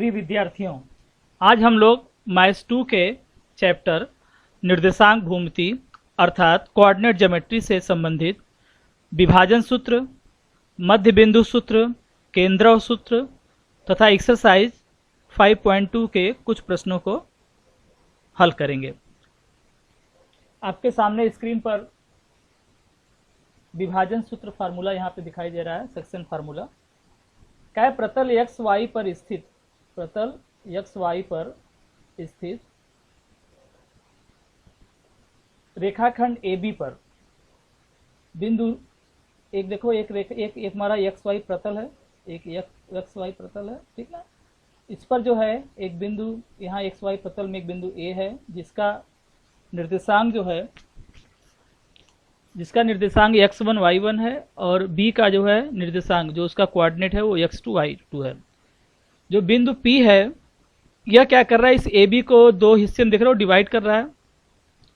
सभी विद्यार्थियों, आज हम लोग मैथ्स 2 के चैप्टर निर्देशांक भूमिति अर्थात कोऑर्डिनेट ज्योमेट्री से संबंधित विभाजन सूत्र, मध्य बिंदु सूत्र, केंद्र सूत्र तथा एक्सरसाइज 5.2 के कुछ प्रश्नों को हल करेंगे। आपके सामने स्क्रीन पर विभाजन सूत्र फार्मूला यहाँ पे दिखाई दे रहा है। सेक्शन फार्मूला क्या है? प्रतल एक्स वाई पर स्थित रेखाखंड AB पर बिंदु एक देखो एक हमारा एक्स वाई प्रतल है, एक एक्स वाई प्रतल है, ठीक ना। इस पर जो है एक बिंदु यहाँ एक्स वाई प्रतल में एक बिंदु A है जिसका निर्देशांक x1 y1 है और B का जो है निर्देशांक जो उसका कोऑर्डिनेट है वो x2 y2 है। जो बिंदु P है यह क्या कर रहा है, इस AB को दो हिस्से में देख रहे हो डिवाइड कर रहा है,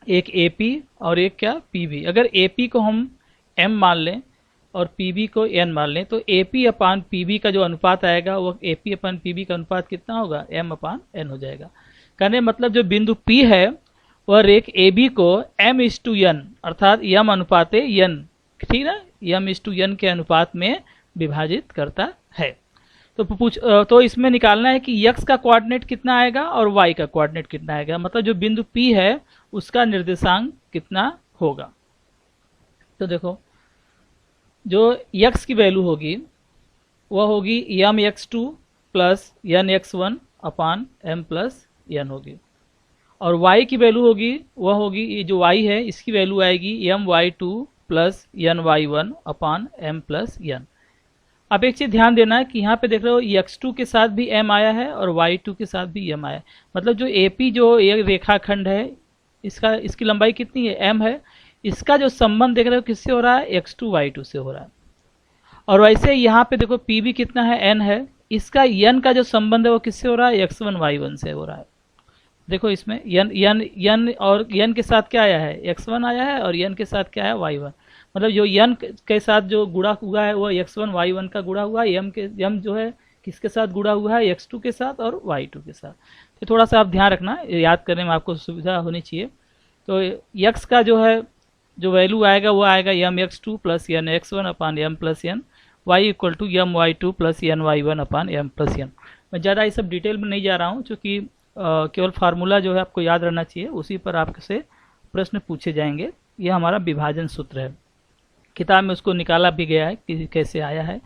एक AP और एक क्या PB। अगर AP को हम m मान लें और PB को n मान लें तो AP अपान PB का जो अनुपात आएगा वो AP अपान PB का अनुपात कितना होगा, m अपान n हो जाएगा। कहने मतलब जो बिंदु P है वह रेख AB को m/n अर्थात m अनुपात n, ठीक ना, m/n के अनुपात में विभाजित करता है। तो इसमें निकालना है कि x का कोऑर्डिनेट कितना आएगा और y का कोऑर्डिनेट कितना आएगा, मतलब जो बिंदु P है उसका निर्देशांक कितना होगा। तो देखो जो x की वैल्यू होगी वह होगी mx2 plus nx1 upon m plus n होगी और y की वैल्यू होगी वह होगी, ये जो y है इसकी वैल्यू आएगी my2 plus ny1 upon m plus n। अब एक चीज़ ध्यान देना है कि यहाँ पे देख रहे हो x2 के साथ भी m आया है और y2 के साथ भी m आया है, मतलब जो AP जो एक रेखाखंड है इसकी लंबाई कितनी है, m है। इसका जो संबंध देख रहे हो किससे हो रहा है, x2 y2 से हो रहा है। और वैसे यहाँ पे देखो PB कितना है, n है, इसका n का जो संबंध है वो किससे हो रहा है, x1 y1 से हो रहा है। देखो इसमें n और n के साथ क्या आया है, x1 आया है और n के साथ क्या है, y1। मतलब जो n के साथ जो गुणा हुआ है वो x1 y1 का गुणा हुआ है, m जो है किसके साथ गुणा हुआ है, x2 के साथ और y2 के साथ। तो थोड़ा सा आप ध्यान रखना, याद करने में आपको सुविधा होनी चाहिए। तो x का जो है जो वैल्यू आएगा वो आएगा mx2 plus nx1 upon m plus n, y equal to my2 plus ny1 upon m plus n। मैं ज़्यादा ये सब डिटेल में नहीं जा रहा हूँ क्योंकि केवल फार्मूला जो है आपको याद रहना चाहिए, उसी पर आपसे प्रश्न पूछे जाएंगे। यह हमारा विभाजन सूत्र है, किताब में उसको निकाला भी गया है कि कैसे आया है।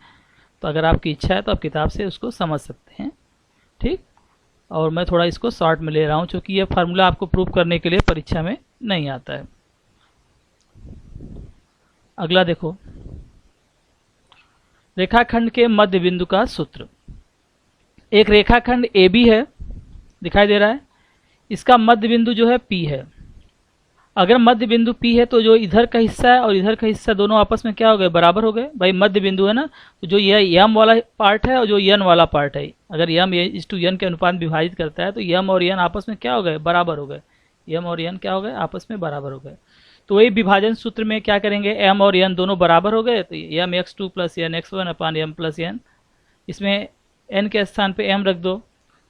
तो अगर आपकी इच्छा है तो आप किताब से उसको समझ सकते हैं, ठीक। और मैं थोड़ा इसको शॉर्ट में ले रहा हूँ क्योंकि यह फार्मूला आपको प्रूव करने के लिए परीक्षा में नहीं आता है। अगला देखो, रेखाखंड के मध्य बिंदु का सूत्र। एक रेखाखंड AB है, दिखाई दे रहा है, इसका मध्य बिंदु जो है P है। अगर मध्य बिंदु P है तो जो इधर का हिस्सा है और इधर का हिस्सा दोनों आपस में क्या हो गए, बराबर हो गए। भाई मध्य बिंदु है ना, तो जो यह m वाला पार्ट है और जो n वाला पार्ट है, अगर m/n के अनुपात विभाजित करता है तो m और n आपस में क्या हो गए, बराबर हो गए। m और n क्या हो गए, आपस में बराबर हो गए। तो वही विभाजन सूत्र में क्या करेंगे, m और n दोनों बराबर हो गए तो mx2 plus nx1 upon m plus n, इसमें n के स्थान पे m रख दो।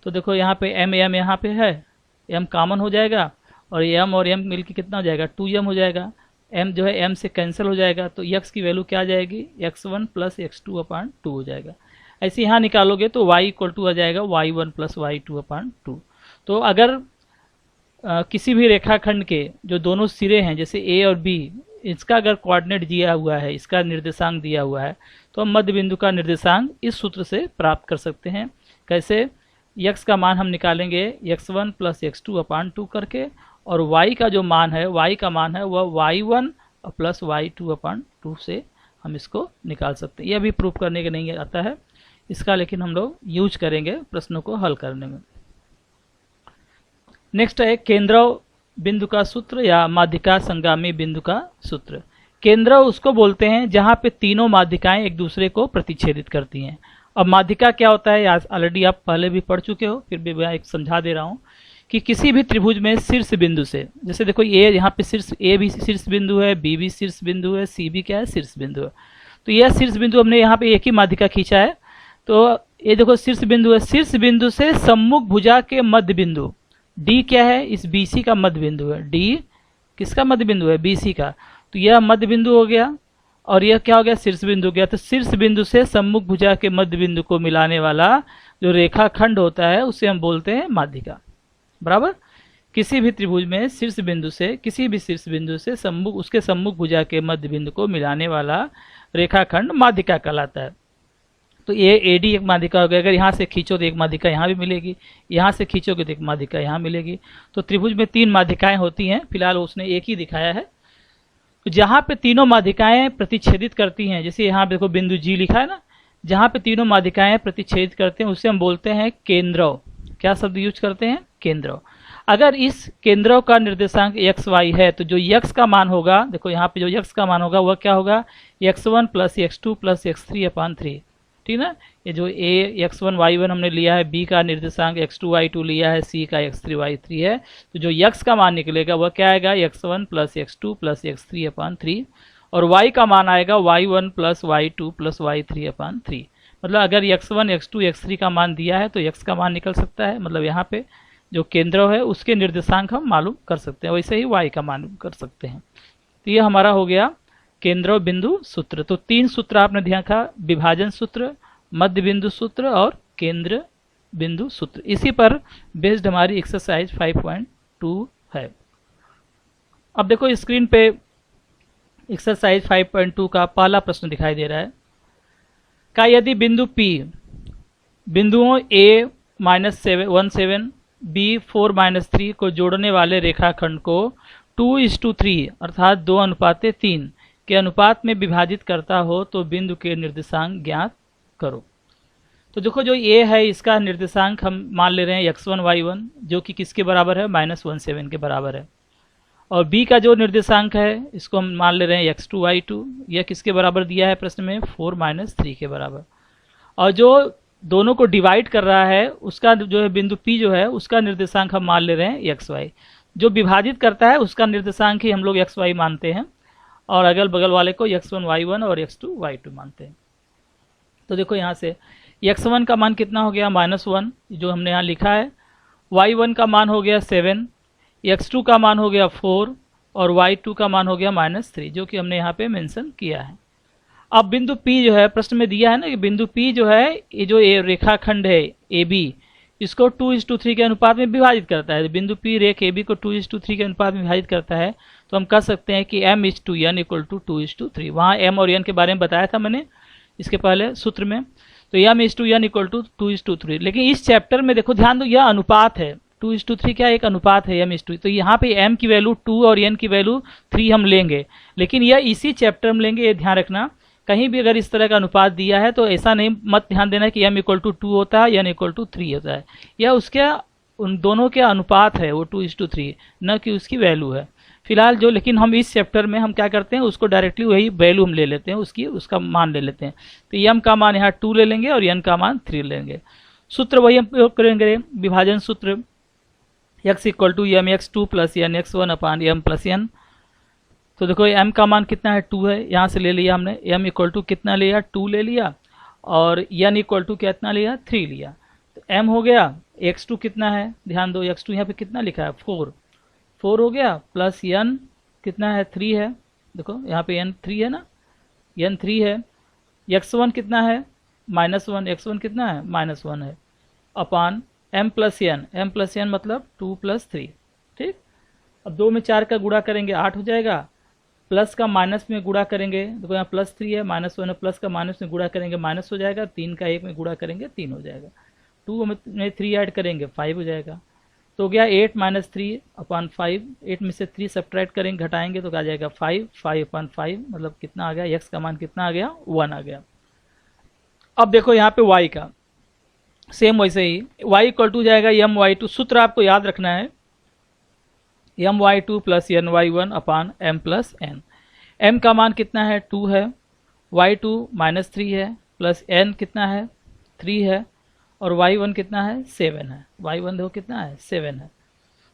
तो देखो यहाँ पे m यहाँ पे है, m कॉमन हो जाएगा और m और m मिलके कितना हो जाएगा, 2m हो जाएगा। m जो है m से कैंसिल हो जाएगा तो x की वैल्यू क्या आ जाएगी, x1 प्लस x2 अपान 2 हो जाएगा। ऐसे यहाँ निकालोगे तो y इक्वल टू आ जाएगा y1 प्लस y2 अपान 2। तो अगर किसी भी रेखाखंड के जो दोनों सिरे हैं जैसे A और B, इसका अगर कोऑर्डिनेट दिया हुआ है, इसका निर्देशांक दिया हुआ है, तो हम मध्य बिंदु का निर्देशांक इस सूत्र से प्राप्त कर सकते हैं। कैसे, x का मान हम निकालेंगे x1 प्लस x2 अपान 2 करके, और y का जो मान है, y का मान है वह y1 प्लस y2 अपान 2 से हम इसको निकाल सकते हैं। यह भी प्रूफ करने के नहीं आता है इसका, लेकिन हम लोग यूज करेंगे प्रश्नों को हल करने में। नेक्स्ट है केंद्र बिंदु का सूत्र या माध्यिका संगामी बिंदु का सूत्र। केंद्र उसको बोलते हैं जहाँ पे तीनों माध्यिकाएं एक दूसरे को प्रतिच्छेदित करती हैं। अब माध्यिका क्या होता है ऑलरेडी आप पहले भी पढ़ चुके हो, फिर भी मैं एक समझा दे रहा हूँ कि किसी भी त्रिभुज में शीर्ष बिंदु से, जैसे देखो ये यहाँ पे शीर्ष A भी शीर्ष बिंदु है, B भी शीर्ष बिंदु है, C भी क्या है, शीर्ष बिंदु है। तो यह शीर्ष बिंदु हमने यहाँ पे एक ही माध्यिका खींचा है, तो ये देखो शीर्ष बिंदु है, शीर्ष बिंदु से सम्मुख भुजा के मध्य बिंदु डी क्या है, इस बीसी का मध्य बिंदु है। डी किसका मध्य बिंदु है, बीसी का। तो यह मध्य बिंदु हो गया और यह क्या हो गया, शीर्ष बिंदु हो गया। तो शीर्ष बिंदु से सम्मुख भुजा के मध्य बिंदु को मिलाने वाला जो रेखाखंड होता है उसे हम बोलते हैं माध्यिका। बराबर। किसी भी त्रिभुज में शीर्ष बिंदु से, किसी भी शीर्ष बिंदु से सम्मुख, उसके सम्मुख भुजा के मध्य बिंदु को मिलाने वाला रेखाखंड माध्यिका कहलाता है। तो ये एडी एक माध्यिका हो गया। अगर यहाँ से खींचो तो एक माध्यिका यहाँ भी मिलेगी, यहाँ से खींचोगे तो एक माध्यिका यहाँ मिलेगी। तो त्रिभुज में 3 माध्यिकाएं होती हैं, फिलहाल उसने एक ही दिखाया है। तो जहाँ पे तीनों माध्यिकाएं प्रतिच्छेदित करती हैं, जैसे यहाँ देखो बिंदु जी लिखा है ना, जहाँ पे तीनों माध्यिकाएं प्रतिच्छेदित करते हैं उसे हम बोलते हैं केंद्रव। क्या शब्द यूज करते हैं, केंद्रव। अगर इस केंद्रव का निर्देशांक एक्स वाई है तो जो यक्स का मान होगा, देखो यहाँ पे जो यक्स का मान होगा वह क्या होगा, x1 plus x2 plus x3 अपान 3। ठीक ना। ये जो ए x1 y1 हमने लिया है, b का निर्देशांक x2 y2 लिया है, c का x3 y3 है, तो जो यक्स का मान निकलेगा वह क्या आएगा, x1 plus x2 plus x3 अपान 3, और y का मान आएगा y1 plus y2 plus y3 अपान 3। मतलब अगर x1 x2 x3 का मान दिया है तो x का मान निकल सकता है, मतलब यहाँ पे जो केंद्र है उसके निर्देशांक हम मालूम कर सकते हैं, वैसे ही y का मालूम कर सकते हैं। तो ये हमारा हो गया केंद्र बिंदु सूत्र। तो 3 सूत्र आपने ध्यान रखा, विभाजन सूत्र, मध्य बिंदु सूत्र और केंद्र बिंदु सूत्र। इसी पर बेस्ड हमारी एक्सरसाइज 5.2 है। अब देखो स्क्रीन पे एक्सरसाइज 5.2 का पहला प्रश्न दिखाई दे रहा है। का यदि बिंदु P बिंदुओं A -17 B 4-3 को जोड़ने वाले रेखाखंड को 2:3 अर्थात 2:3 के अनुपात में विभाजित करता हो तो बिंदु के निर्देशांक ज्ञात करो। तो देखो जो A है इसका निर्देशांक हम मान ले रहे हैं x1 y1 जो कि किसके बराबर है, -17 के बराबर है। और B का जो निर्देशांक है इसको हम मान ले रहे हैं x2 y2, यह किसके बराबर दिया है प्रश्न में, 4-3 के बराबर। और जो दोनों को डिवाइड कर रहा है उसका जो है बिंदु P जो है उसका निर्देशांक हम मान ले रहे हैं xy। जो विभाजित करता है उसका निर्देशांक ही हम लोग xy मानते हैं और अगल बगल वाले को x1 y1 और x2 y2 मानते हैं। तो देखो यहाँ से x1 का मान कितना हो गया, -1 जो हमने यहाँ लिखा है, y1 का मान हो गया 7, x2 का मान हो गया 4 और y2 का मान हो गया -3 जो कि हमने यहाँ पे मेंशन किया है। अब बिंदु P जो है प्रश्न में दिया है ना कि बिंदु P जो है ये जो रेखाखंड है AB इसको 2:3 के अनुपात में विभाजित करता है। बिंदु P रेख AB को 2:3 के अनुपात में विभाजित करता है तो हम कह सकते हैं कि m/n = 2:3। वहाँ m और n के बारे में बताया था मैंने इसके पहले सूत्र में। तो m/n = 2:3। लेकिन इस चैप्टर में देखो ध्यान दो, यह अनुपात है, 2:3 क्या एक अनुपात है m/2। तो यहाँ पे m की वैल्यू 2 और n की वैल्यू 3 हम लेंगे, लेकिन यह इसी चैप्टर में लेंगे। ये ध्यान रखना, कहीं भी अगर इस तरह का अनुपात दिया है तो ऐसा नहीं मत ध्यान देना कि m = 2 होता है, n = 3 होता है। यह उसके उन दोनों के अनुपात है, वो 2:3, न कि उसकी वैल्यू है फिलहाल जो। लेकिन हम इस चैप्टर में हम क्या करते हैं, उसको डायरेक्टली वही वैल्यू हम ले लेते हैं, उसका मान ले लेते हैं। तो m का मान यहाँ 2 ले लेंगे और n का मान 3 लेंगे। सूत्र वही हम प्रयोग करेंगे, विभाजन सूत्र, x = mx2 + nx1 upon m + n। तो देखो m का मान कितना है, 2 है, यहाँ से ले लिया हमने। m = कितना लिया, 2 ले लिया, और n = कितना लिया, 3 लिया। तो m हो गया, x2 कितना है, ध्यान दो x2 यहाँ पे कितना लिखा है, 4 हो गया, प्लस n कितना है, 3 है। देखो यहाँ पे n 3 है ना, n 3 है। x1 कितना है, -1, x1 कितना है, -1 है, अपान m + n मतलब 2 + 3। ठीक। अब 2 में 4 का गुणा करेंगे 8 हो जाएगा, प्लस का माइनस में गुणा करेंगे, देखो यहाँ +3 है, -1 है, प्लस का माइनस में गुणा करेंगे माइनस हो जाएगा, 3 का 1 में गुणा करेंगे 3 हो जाएगा, 2 में 3 ऐड करेंगे 5 हो जाएगा। तो हो गया 8 - 3 अपान 5, 8 में से 3 सब्ट्रैक्ट करेंगे, घटाएंगे तो आ जाएगा 5 अपान 5, मतलब कितना आ गया, x का मान कितना आ गया, 1 आ गया। अब देखो यहाँ पे y का सेम वैसे ही, y = जाएगा my2। सूत्र आपको याद रखना है, my2 + ny1 upon m + n। m का मान कितना है, 2 है, y2 -3 है, प्लस n कितना है, 3 है, और y1 कितना है, 7 है। y1 देखो कितना है, 7 है।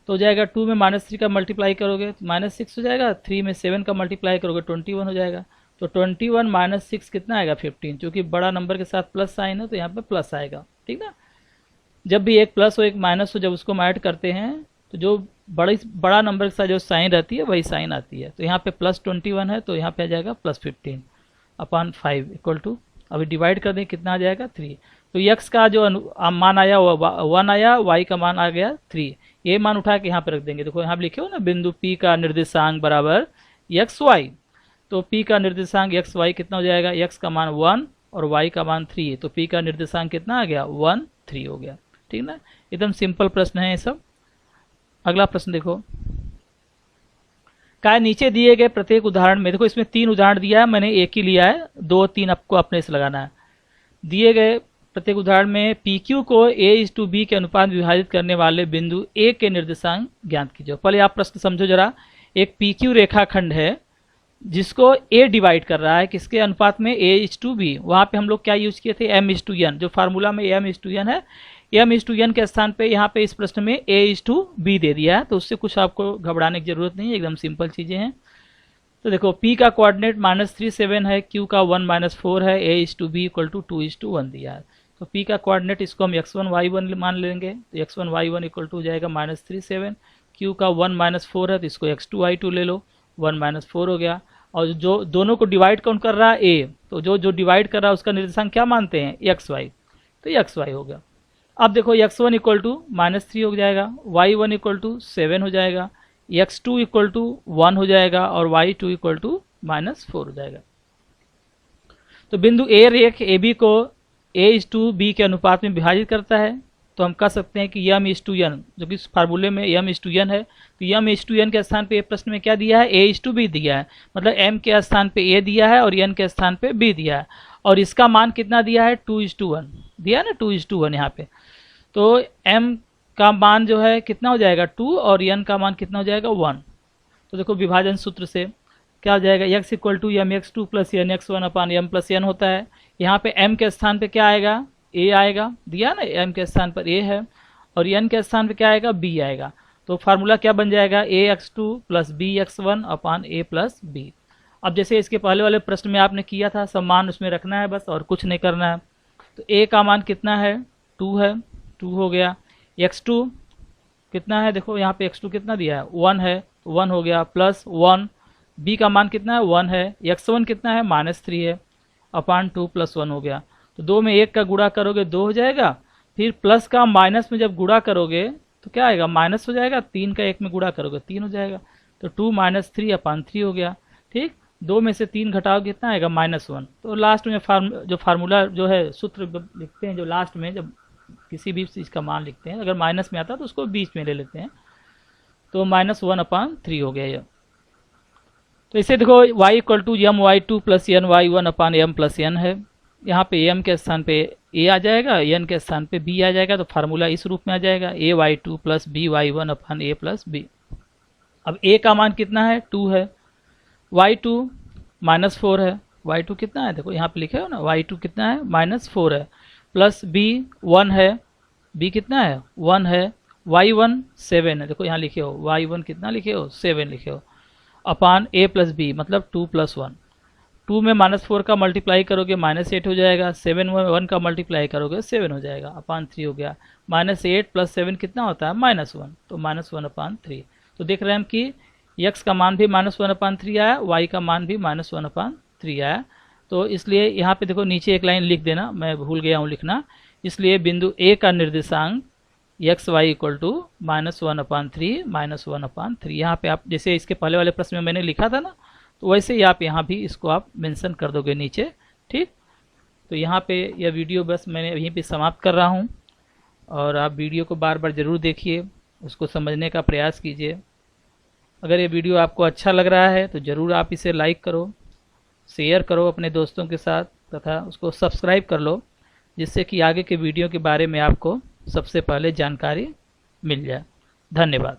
तो हो जाएगा 2 में -3 का मल्टीप्लाई करोगे तो -6 हो जाएगा, 3 में 7 का मल्टीप्लाई करोगे 21 हो जाएगा। तो 21 माइनस 6 कितना आएगा 15, क्योंकि बड़ा नंबर के साथ प्लस साइन है तो यहाँ पे प्लस आएगा, ठीक ना। जब भी एक प्लस हो एक माइनस हो, जब उसको हम ऐड करते हैं तो जो बड़ा नंबर के साथ जो साइन रहती है वही साइन आती है। तो यहाँ पे प्लस 21 है तो यहाँ पे आ जाएगा प्लस 15 अपॉन 5 इक्वल टू, अभी डिवाइड कर दें कितना आ जाएगा 3। तो यक्स का जो मान आया वो 1 आया, वाई का मान आ गया 3। ये मान उठा के यहाँ पे रख देंगे। देखो यहाँ लिखे हो ना, बिंदु P का निर्देशांक बराबर एक्स वाई। तो P का निर्देशांक एक्स वाई कितना हो जाएगा, एक्स का मान 1 और वाई का मान 3, तो P का निर्देशांक कितना आ गया 1 3 हो गया, ठीक ना। एकदम सिंपल प्रश्न है ये सब। अगला प्रश्न देखो, क्या नीचे दिए गए प्रत्येक उदाहरण में, देखो इसमें 3 उदाहरण दिया है, मैंने एक ही लिया है, 2 3 आपको अपने से लगाना है। दिए गए प्रत्येक उदाहरण में PQ को A/B के अनुपात में विभाजित करने वाले बिंदु A के निर्देशांक ज्ञात कीजिए। पहले आप प्रश्न समझो जरा। एक PQ रेखाखंड है जिसको A डिवाइड कर रहा है किसके अनुपात में, A/B। वहाँ पे हम लोग क्या यूज किए थे, M/N, जो फार्मूला में M/N है, M/N के स्थान पे यहाँ पे इस प्रश्न में A/B दे दिया है, तो उससे कुछ आपको घबराने की जरूरत नहीं है, एकदम सिंपल चीज़ें हैं। तो देखो P का कोऑर्डिनेट -3 7 है, Q का 1 4 है, A/B इक्वल टू 2:1 दिया है। तो P का कोऑर्डिनेट इसको हम x1 y1 मान लेंगे, तो x1 y1 इक्वल टू हो जाएगा -3 7। Q का 1 4 है तो इसको x2 y2 ले लो, 1 4 हो गया। और जो दोनों को डिवाइड कौन कर रहा है, A, तो जो डिवाइड कर रहा है उसका निर्देशांक क्या मानते हैं, xy, तो xy हो गया। अब देखो x1 इक्वल टू -3 हो जाएगा, y1 इक्वल टू 7 हो जाएगा, x2 इक्वल टू 1 हो जाएगा और y2 इक्वल टू -4 हो जाएगा। तो बिंदु A रेख AB को A/B के अनुपात में विभाजित करता है, तो हम कह सकते हैं कि M/N, जो कि इस फार्मूले में M/N है, तो M/N के स्थान पे प्रश्न में क्या दिया है, A/B दिया है, मतलब M के स्थान पे A दिया है और N के स्थान पे B दिया है, और इसका मान कितना दिया है 2:1 दिया है ना, 2:1 यहाँ पे। तो M का मान जो है कितना हो जाएगा 2 और N का मान कितना हो जाएगा 1। तो देखो विभाजन सूत्र से क्या हो जाएगा, x equal to mx2 plus nx1 upon m plus n होता है। यहाँ पे m के स्थान पे क्या आएगा, a आएगा, दिया ना, m के स्थान पर a है, और n के स्थान पे क्या आएगा, b आएगा। तो फार्मूला क्या बन जाएगा, ax2 plus bx1 upon a plus b। अब जैसे इसके पहले वाले प्रश्न में आपने किया था, सब मान उसमें रखना है बस, और कुछ नहीं करना है। तो a का मान कितना है 2 है, 2 हो गया। x2 कितना है, देखो यहाँ पे x2 कितना दिया है 1 है, तो 1 हो गया, प्लस 1। b का मान कितना है 1 है, x1 कितना है -3 है, अपान 2 प्लस 1 हो गया। तो 2 में 1 का गुणा करोगे 2 हो जाएगा, फिर प्लस का माइनस में जब गुणा करोगे तो क्या आएगा, माइनस हो जाएगा, 3 का 1 में गुणा करोगे 3 हो जाएगा, तो 2 - 3 अपान 3 हो गया, ठीक। 2 में से 3 घटाओगे कितना आएगा -1। तो लास्ट में जो फार्मूला जो है सूत्र लिखते हैं, जो लास्ट में जब किसी भी चीज़ का मान लिखते हैं, अगर माइनस में आता है तो उसको बीच में ले लेते हैं, तो -1 अपान 3 हो गया यह। तो इसे देखो y equal to my2 plus ny1 upon m plus n है। यहाँ पे m के स्थान पे a आ जाएगा, n के स्थान पे b आ जाएगा, तो फार्मूला इस रूप में आ जाएगा ay2 plus by1 upon a plus b। अब a का मान कितना है 2 है, y2 -4 है, y2 कितना है, देखो यहाँ पे लिखे हो ना, y2 कितना है -4 है, प्लस b 1 है, b कितना है 1 है, y1 7 है, देखो यहाँ लिखे हो y1 कितना लिखे हो 7 लिखे हो, अपान a प्लस बी मतलब 2 प्लस 1। 2 में -4 का मल्टीप्लाई करोगे -8 हो जाएगा, 7 में 1 का मल्टीप्लाई करोगे 7 हो जाएगा, अपान 3 हो गया। -8 प्लस 7 कितना होता है -1, तो -1 अपान 3। तो देख रहे हैं हम कि x का मान भी -1 अपान 3 आया, y का मान भी -1 अपान 3 आया। तो इसलिए यहाँ पे देखो नीचे एक लाइन लिख देना, मैं भूल गया हूँ लिखना। इसलिए बिंदु A का निर्देशांक एक्स वाई इक्वल टू -1 अपान 3 -1 अपान 3। यहाँ पे आप जैसे इसके पहले वाले प्रश्न में मैंने लिखा था ना, तो वैसे ही आप यहाँ भी इसको आप मेंशन कर दोगे नीचे, ठीक। तो यहाँ पे यह वीडियो बस मैंने यहीं पे समाप्त कर रहा हूँ, और आप वीडियो को बार बार ज़रूर देखिए, उसको समझने का प्रयास कीजिए। अगर ये वीडियो आपको अच्छा लग रहा है तो ज़रूर आप इसे लाइक करो, शेयर करो अपने दोस्तों के साथ, तथा उसको सब्सक्राइब कर लो, जिससे कि आगे के वीडियो के बारे में आपको सबसे पहले जानकारी मिल जाए। धन्यवाद।